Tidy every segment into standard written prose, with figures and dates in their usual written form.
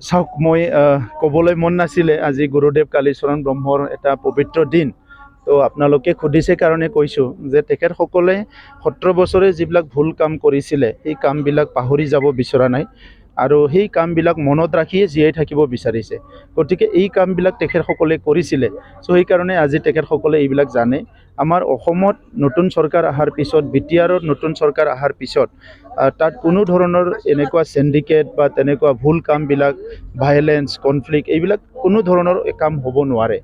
চাওক মই ক'বলৈ মন নাছিলে আজি গুৰুদেৱ কালীচৰণ ব্ৰহ্মৰ এটা পবিত্ৰ দিন তো আপোনালোকে সুধিছে কাৰণে কৈছোঁ যে তেখেতসকলে 17 বছৰে যিবিলাক ভুল কাম কৰিছিলে সেই কামবিলাক পাহৰি যাব বিচৰা নাই আৰু সেই কামবিলাক মনত ৰাখিয়ে জীয়াই থাকিব বিচাৰিছে গতিকে এই কামবিলাক তেখেতসকলে কৰিছিলে চ' সেইকাৰণে আজি তেখেতসকলে এইবিলাক জানে আমাৰ অসমত নতুন চৰকাৰ অহাৰ পিছত বিটিআৰত নতুন চৰকাৰ অহাৰ পিছত তাত কোনো ধৰণৰ এনেকুৱা সিন্ডিকেট বা তেনেকুৱা ভুল কামবিলাক ভাইলেন্স কনফ্লিক্ট এইবিলাক কোনো ধৰণৰ কাম হ'ব নোৱাৰে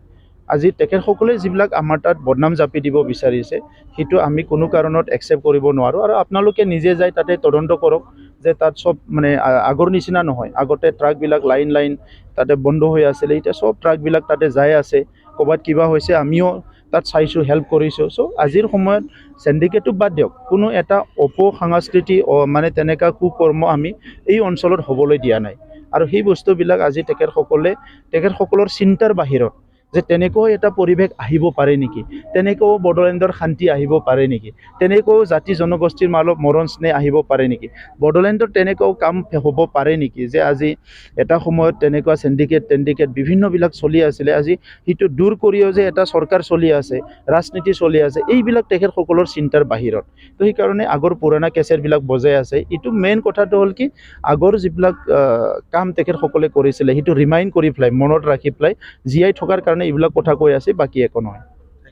আজি তেখেতসকলে যিবিলাক আমাৰ তাত বদনাম জাপি দিব বিচাৰিছে সেইটো আমি কোনো কাৰণত একচেপ্ট কৰিব নোৱাৰোঁ আৰু আপোনালোকে নিজে যাই তাতে তদন্ত কৰক যে তাত সব মানে আগৰ নিচিনা নহয় আগতে ট্ৰাকবিলাক লাইন তাতে বন্ধ হৈ আছিলে এতিয়া সব ট্ৰাকবিলাক তাতে যাই আছে ক'ৰবাত কিবা হৈছে আমিও তাত চাইছোঁ হেল্প কৰিছোঁ চ' আজিৰ সময়ত সিন্ডিকেটটো বাদ দিয়ক কোনো এটা অপসংস্কৃতি মানে তেনেকুৱা কুকৰ্ম আমি এই অঞ্চলত হ'বলৈ দিয়া নাই আৰু সেই বস্তুবিলাক আজি তেখেতসকলৰ চিন্তাৰ বাহিৰত যে তেনেকৈ এটা পৰিৱেশ আহিব পাৰে নেকি তেনেকৈও বড়োলেণ্ডৰ শান্তি আহিব পাৰে নেকি তেনেকৈও জাতি জনগোষ্ঠীৰ মাজত মৰণ স্নেহ আহিব পাৰে নেকি বড়োলেণ্ডত তেনেকৈও কাম হ'ব পাৰে নেকি যে আজি এটা সময়ত তেনেকুৱা সিন্ডিকেট বিভিন্নবিলাক চলি আছিলে আজি সেইটো দূৰ কৰিও যে এটা চৰকাৰ চলি আছে ৰাজনীতি চলি আছে এইবিলাক তেখেতসকলৰ চিন্তাৰ বাহিৰত তো সেইকাৰণে আগৰ পুৰণা কেছেটবিলাক বজাই আছে এইটো মেইন কথাটো হ'ল কি আগৰ যিবিলাক কাম তেখেতসকলে কৰিছিলে সেইটো ৰিমাইণ্ড কৰি পেলাই মনত ৰাখি পেলাই জীয়াই থকাৰ কাৰণে এইবিলাক কথা কৈ আছে বাকী একো নহয়